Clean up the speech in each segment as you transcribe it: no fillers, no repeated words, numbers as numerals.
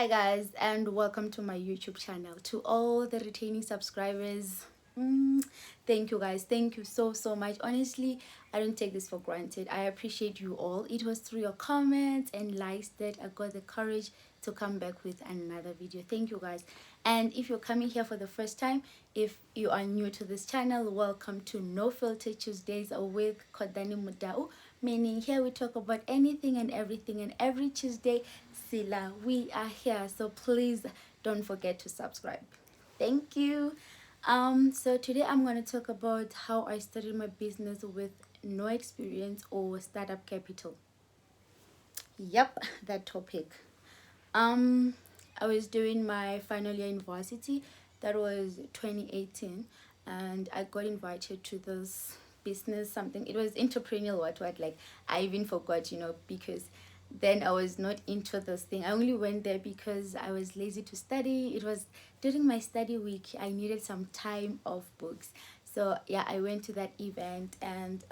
Hi guys, and welcome to my YouTube channel. To all the retaining subscribers, thank you guys. Thank you so much. Honestly, I don't take this for granted. I appreciate you all. It was through your comments and likes that I got the courage to come back with another video. Thank you guys. And if you're coming here for the first time, if you are new to this channel, welcome to No Filter Tuesdays with Kodani Mudau, meaning here we talk about anything and everything, and every Tuesday, Sila, we are here. So please don't forget to subscribe. Thank you. So today I'm going to talk about how I started my business with no experience or startup capital. Yep, that topic. um I was doing my final year university. That was 2018, and I got invited to this business something. It was entrepreneurial, what like I even forgot, because then I was not into this thing. I only went there because I was lazy to study. It was during my study week. I needed some time off books. So yeah, I went to that event, and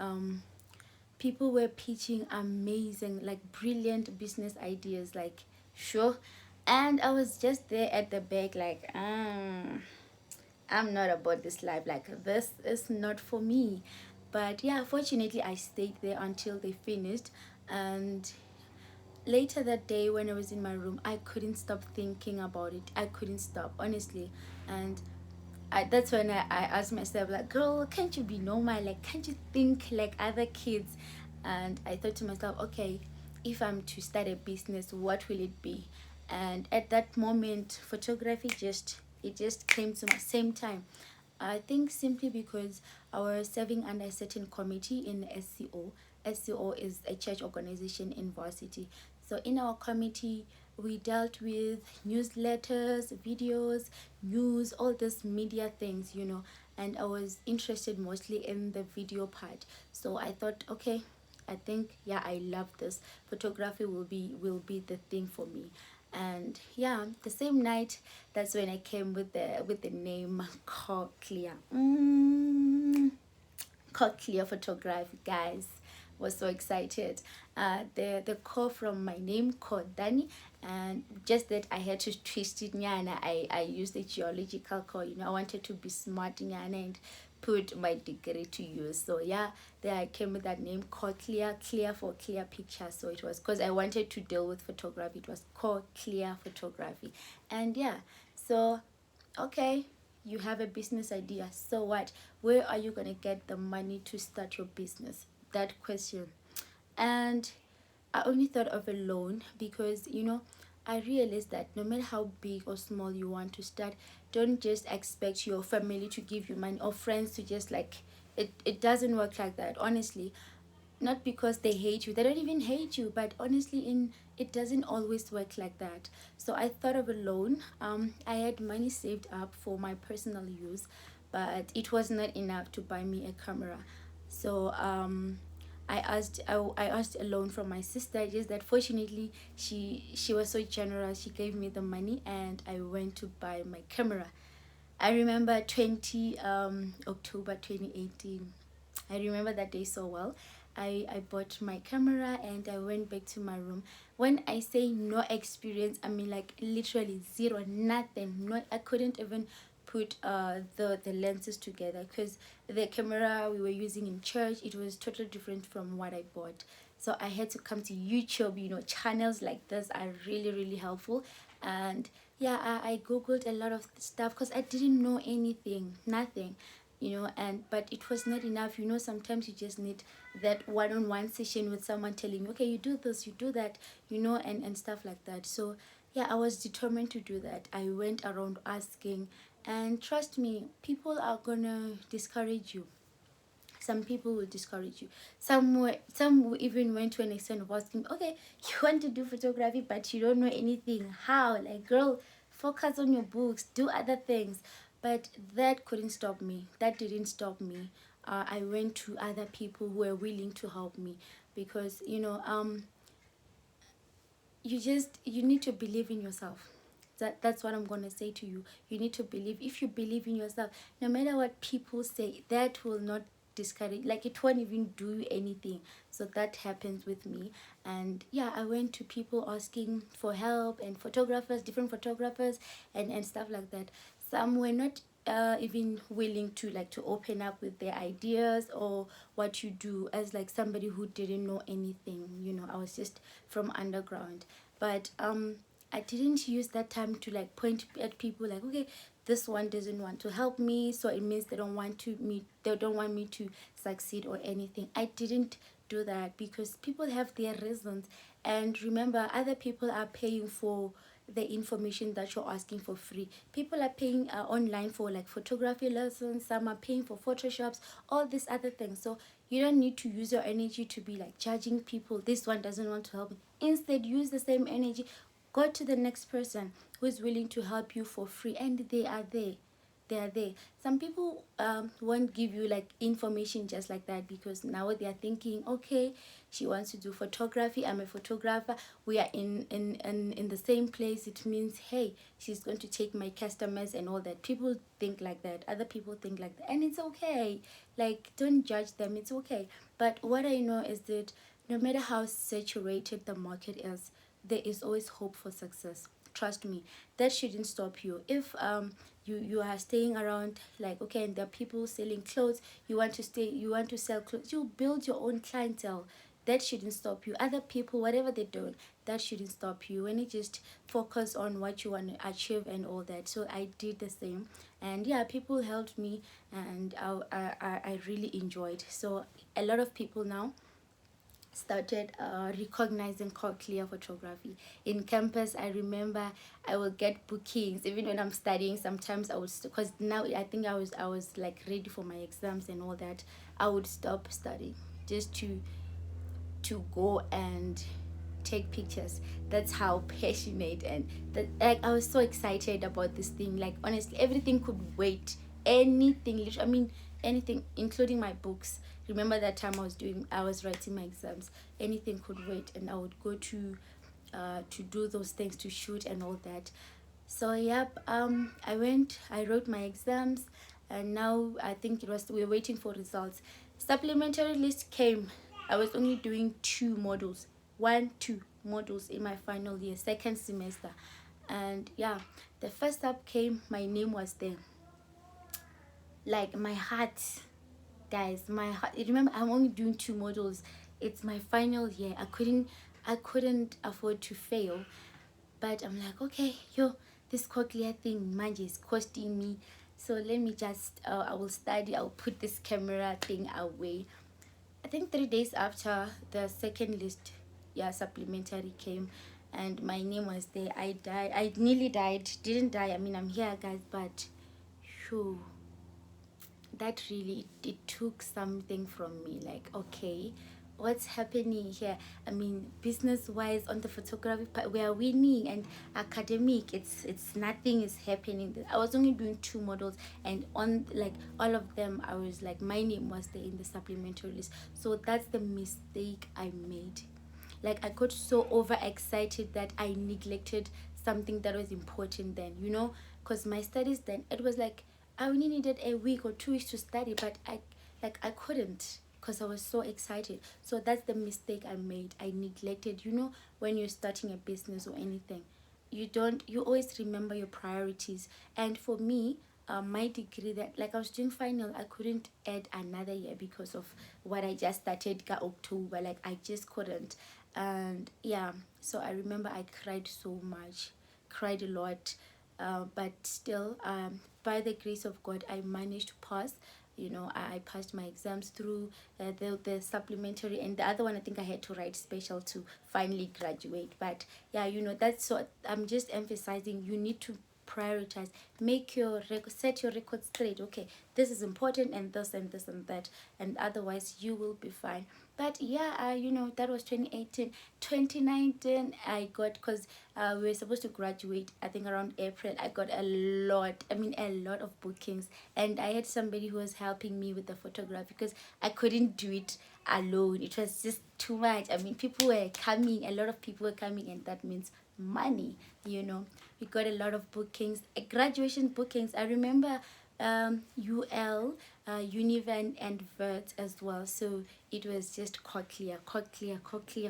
people were pitching amazing, like brilliant business ideas, like sure. And I was just there at the back, like I'm not about this life, like this is not for me. But yeah, fortunately I stayed there until they finished. And later that day, when I was in my room, I couldn't stop thinking about it. I couldn't stop, honestly. And that's when I asked myself, like, girl, can't you be normal? Like, can't you think like other kids? And I thought to myself, okay, if I'm to start a business, what will it be? And at that moment, photography just came to my same time. I think simply because I was serving under a certain committee in SCO. SCO is a church organization in varsity. So in our committee, we dealt with newsletters, videos, news, all these media things, and I was interested mostly in the video part. So I thought, okay, I think, yeah, I love this. Photography will be the thing for me. And yeah, the same night, that's when I came with the name Cochlear. Cochlear Photography, guys. Was so excited. The call from my name called Danny, and just that I had to twist it, and I used the geological call. I wanted to be smart, and put my degree to use. So yeah, there I came with that name called clear for clear picture. So it was because I wanted to deal with photography. It was called Clear Photography. And yeah, so okay, you have a business idea, so what? Where are you going to get the money to start your business? That question. And I only thought of a loan because I realized that no matter how big or small you want to start, don't just expect your family to give you money or friends to just like it doesn't work like that, honestly. Not because they hate you, they don't even hate you, but honestly, in it doesn't always work like that. So I thought of a loan. I had money saved up for my personal use, but it was not enough to buy me a camera. So I asked a loan from my sister. Just that fortunately she was so generous, she gave me the money and I went to buy my camera. I remember 20 October 2018. I remember that day so well. I bought my camera and I went back to my room. When I say no experience, I mean like literally zero, nothing. Not I couldn't even put the lenses together because the camera we were using in church, it was totally different from what I bought. So I had to come to YouTube. Channels like this are really helpful. And yeah, I googled a lot of stuff because I didn't know anything, nothing. And but it was not enough. Sometimes you just need that one-on-one session with someone telling you, okay, you do this, you do that, and stuff like that. So yeah, I was determined to do that. I went around asking, and trust me, people are gonna discourage you. Some people will discourage you. Some even went to an extent of asking, okay, you want to do photography but you don't know anything, how? Like, girl, focus on your books, do other things. But that couldn't stop me. That didn't stop me. I went to other people who were willing to help me, because you need to believe in yourself. That's what I'm going to say to you. You need to believe. If you believe in yourself, no matter what people say, that will not discourage, like it won't even do you anything. So that happens with me. And yeah, I went to people asking for help, and photographers, different photographers, and stuff like that. Some were not even willing to like to open up with their ideas or what you do, as like somebody who didn't know anything, you know. I was just from underground. But I didn't use that time to like point at people like, okay, this one doesn't want to help me, so it means they don't want me to succeed or anything. I didn't do that, because people have their reasons. And remember, other people are paying for the information that you're asking for free. People are paying online for like photography lessons, some are paying for photoshops, all these other things. So you don't need to use your energy to be like judging people, this one doesn't want to help me. Instead, use the same energy, go to the next person who is willing to help you for free, and they are there. They are there. Some people won't give you like information just like that, because now they are thinking, okay, she wants to do photography, I'm a photographer, we are in the same place, it means, hey, she's going to take my customers and all that. People think like that, other people think like that, and it's okay. Like, don't judge them, it's okay. But what I know is that no matter how saturated the market is, there is always hope for success. Trust me, that shouldn't stop you. If you are staying around, like, okay, and there are people selling clothes, you want to sell clothes, you build your own clientele. That shouldn't stop you. Other people, whatever they're doing, that shouldn't stop you. When you just focus on what you want to achieve and all that. So I did the same, and yeah, people helped me, and I really enjoyed. So a lot of people now started recognizing clear photography in campus. I remember I would get bookings even when I'm studying. Sometimes I would, because now I think I was like ready for my exams and all that, I would stop studying just to go and take pictures. That's how passionate, and that, like, I was so excited about this thing. Like, honestly, everything could wait. Anything, I mean, anything, including my books. Remember that time I was writing my exams. Anything could wait, and I would go to do those things, to shoot and all that. So yep, I wrote my exams, and now I think we're waiting for results. Supplementary list came. I was only doing two modules in my final year, second semester. And yeah, the first up came, my name was there. Like, my heart, guys, my heart, remember, I'm only doing two modules, it's my final year. I couldn't afford to fail. But I'm like, okay, yo, this cochlear thing, manje, is costing me. So let me just, I will study, I'll put this camera thing away. I think 3 days after the second list, yeah, supplementary came, and my name was there. I died. I nearly died. Didn't die. I mean, I'm here, guys, but phew, that really, it took something from me. Like, okay, what's happening here? I mean, business wise, on the photography part, we are winning, and academic, it's nothing is happening. I was only doing two models, and on like all of them, I was like, my name was there in the supplementary list. So that's the mistake I made. Like, I got so overexcited that I neglected something that was important then, you know, because my studies then, it was like I only needed a week or 2 weeks to study, but I couldn't, because I was so excited. So that's the mistake I made. I neglected, you know, when you're starting a business or anything, you always remember your priorities. And for me, my degree, that, like, I was doing final, I couldn't add another year because of what I just started October. Like, I just couldn't. And yeah, so I remember I cried so much, cried a lot. But still, by the grace of God, I managed to pass. You know, I passed my exams through the supplementary, and the other one I think I had to write special to finally graduate. But yeah, you know, that's what I'm just emphasizing. You need to prioritize, make your set your record straight. Okay, this is important, and this and this and that, and otherwise you will be fine. But yeah, you know, that was 2018. 2019, I got, because we were supposed to graduate, I think around April. I got a lot of bookings, and I had somebody who was helping me with the photography, because I couldn't do it alone. It was just too much. I mean, people were coming, a lot of people were coming, and that means money, you know. We got a lot of bookings, graduation bookings. I remember UL, Univan, and Vert as well. So it was just cochlear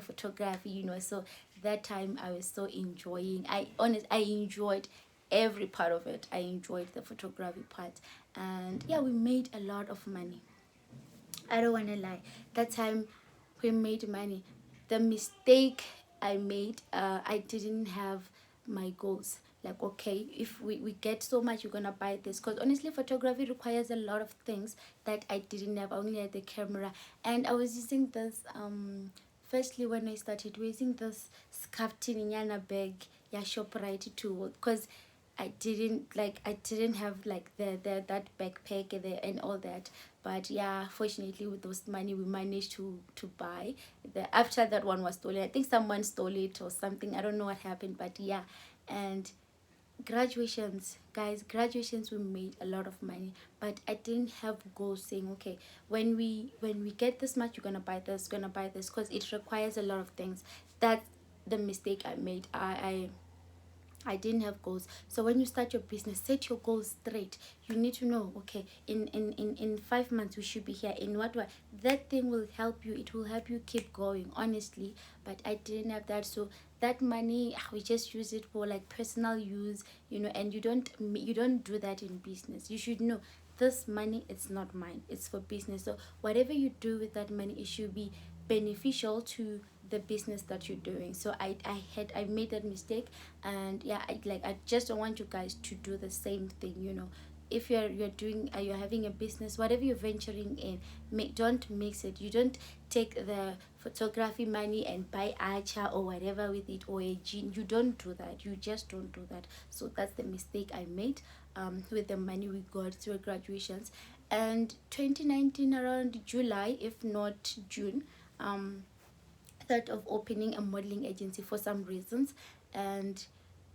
photography, you know. So that time I was so enjoying. I enjoyed every part of it. I enjoyed the photography part, and yeah, we made a lot of money. I don't want to lie. That time we made money. The mistake I made, I didn't have my goals. Like, okay, if we get so much, you're gonna buy this. Because honestly, photography requires a lot of things that I didn't have. I only had the camera, and I was using this. Firstly, when I started using this Skaftin bag, yeah, Shoprite tool, because I didn't have like the that backpack and all that. But yeah, fortunately with those money we managed to buy the after that one was stolen. I think someone stole it or something. I don't know what happened, but yeah. And graduations, guys, graduations, we made a lot of money, but I didn't have goals saying, okay, when we get this much, you're gonna buy this, gonna buy this, because it requires a lot of things. That's the mistake I made. I didn't have goals. So when you start your business, set your goals straight. You need to know, okay, in 5 months we should be here. In what way? That thing will help you. It will help you keep going, honestly. But I didn't have that. So that money, we just use it for like personal use, you know, and you don't do that in business. You should know this money, it's not mine, it's for business. So whatever you do with that money, it should be beneficial to the business that you're doing. So I made that mistake. And yeah, I just don't want you guys to do the same thing, you know. If you're doing you're having a business, whatever you're venturing in, don't mix it. You don't take the photography money and buy acha or whatever with it, or a jean. You don't do that. You just don't do that. So that's the mistake I made with the money we got through graduations. And 2019, around July if not June, thought of opening a modeling agency for some reasons. And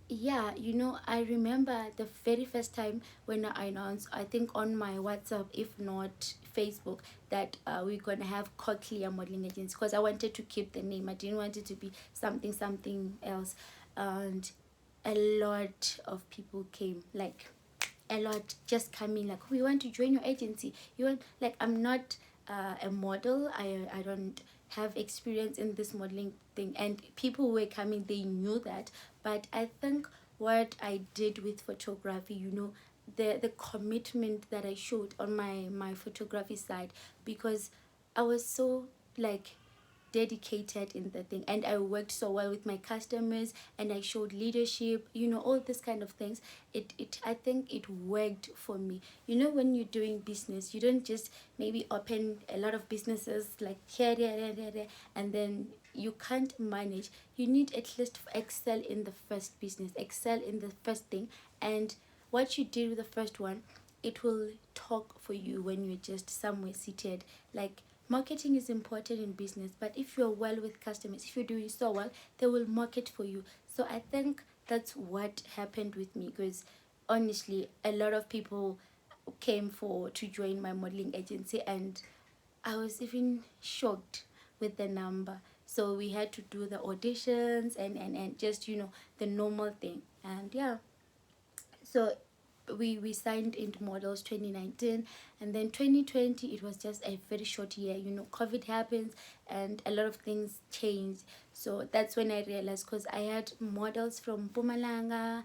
yeah, you know, I remember the very first time when I announced, I think on my WhatsApp, if not Facebook, that we're gonna have Cochlear Modeling Agency, because I wanted to keep the name. I didn't want it to be something else. And a lot of people came, like a lot just coming, like, we want to join your agency. You want, like, I'm not a model. I don't have experience in this modeling thing, and people were coming, they knew that. But I think what I did with photography, you know, the commitment that I showed on my photography side, because I was so like dedicated in the thing, and I worked so well with my customers, and I showed leadership, you know, all this kind of things. It I think it worked for me. You know, when you're doing business, you don't just maybe open a lot of businesses like here, and then you can't manage. You need at least excel in the first business, excel in the first thing, and what you did with the first one, it will talk for you when you're just somewhere seated. Like, marketing is important in business, but if you're well with customers, if you're doing so well, they will market for you. So I think that's what happened with me, because honestly, a lot of people came for to join my modeling agency, and I was even shocked with the number. So we had to do the auditions and just, you know, the normal thing. And yeah, so we signed into models 2019, and then 2020 it was just a very short year. You know, COVID happens and a lot of things changed. So that's when I realized, because I had models from Pumalanga,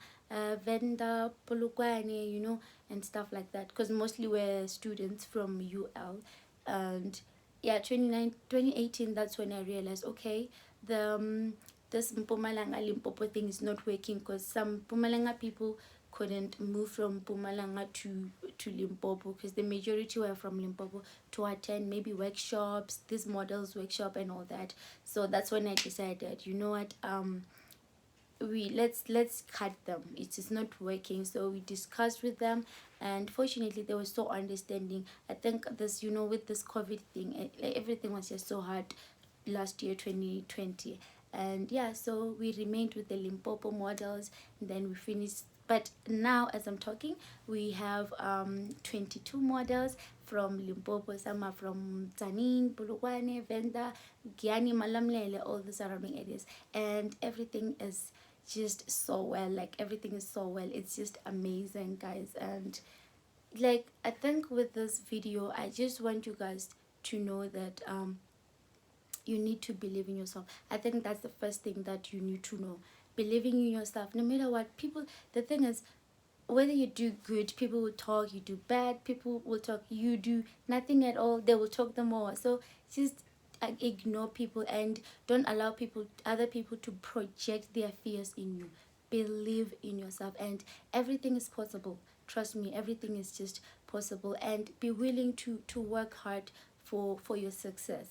Venda, Polokwane, you know, and stuff like that, because mostly were students from UL. And yeah, 2018, that's when I realized, okay, the this Mpumalanga Limpopo thing is not working, because some Pumalanga people couldn't move from Pumalanga to Limpopo, because the majority were from Limpopo, to attend maybe workshops, this models workshop and all that. So that's when I decided, you know what, let's cut them. It is not working. So we discussed with them, and fortunately they were so understanding. I think this, you know, with this COVID thing, everything was just so hard last year, 2020. And yeah, so we remained with the Limpopo models, and then we finished. But now as I'm talking, we have 22 models from Limpopo. Some are from Tanin, Bulukwane, Venda, Giani, Malamlele, all the surrounding areas. And everything is just so well, like everything is so well. It's just amazing, guys. And like, I think with this video I just want you guys to know that you need to believe in yourself. I think that's the first thing that you need to know. Believing in yourself, no matter what people, the thing is, whether you do good, people will talk. You do bad, people will talk. You do nothing at all, they will talk the more. So just ignore people and don't allow people, other people, to project their fears in you. Believe in yourself and everything is possible. Trust me, everything is just possible. And be willing to work hard for your success.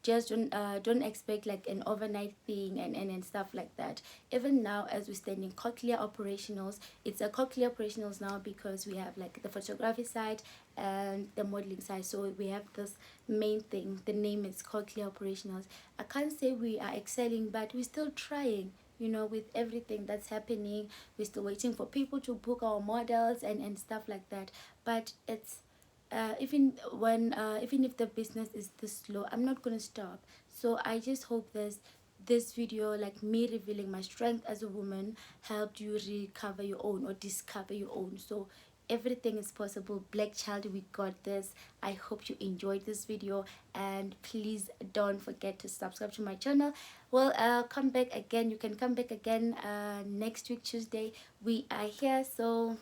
Just don't expect like an overnight thing and stuff like that. Even now, as we stand in Cochlear Operationals, it's a Cochlear Operationals now because we have like the photography side and the modeling side. So we have this main thing, the name is Cochlear Operationals. I can't say we are excelling, but we're still trying, you know, with everything that's happening. We're still waiting for people to book our models and stuff like that. But it's even if the business is this slow, I'm not gonna stop. So I just hope this video, like me revealing my strength as a woman, helped you recover your own or discover your own. So everything is possible. Black child, we got this. I hope you enjoyed this video and please don't forget to subscribe to my channel. Well, come back again. You can come back again next week Tuesday. We are here. So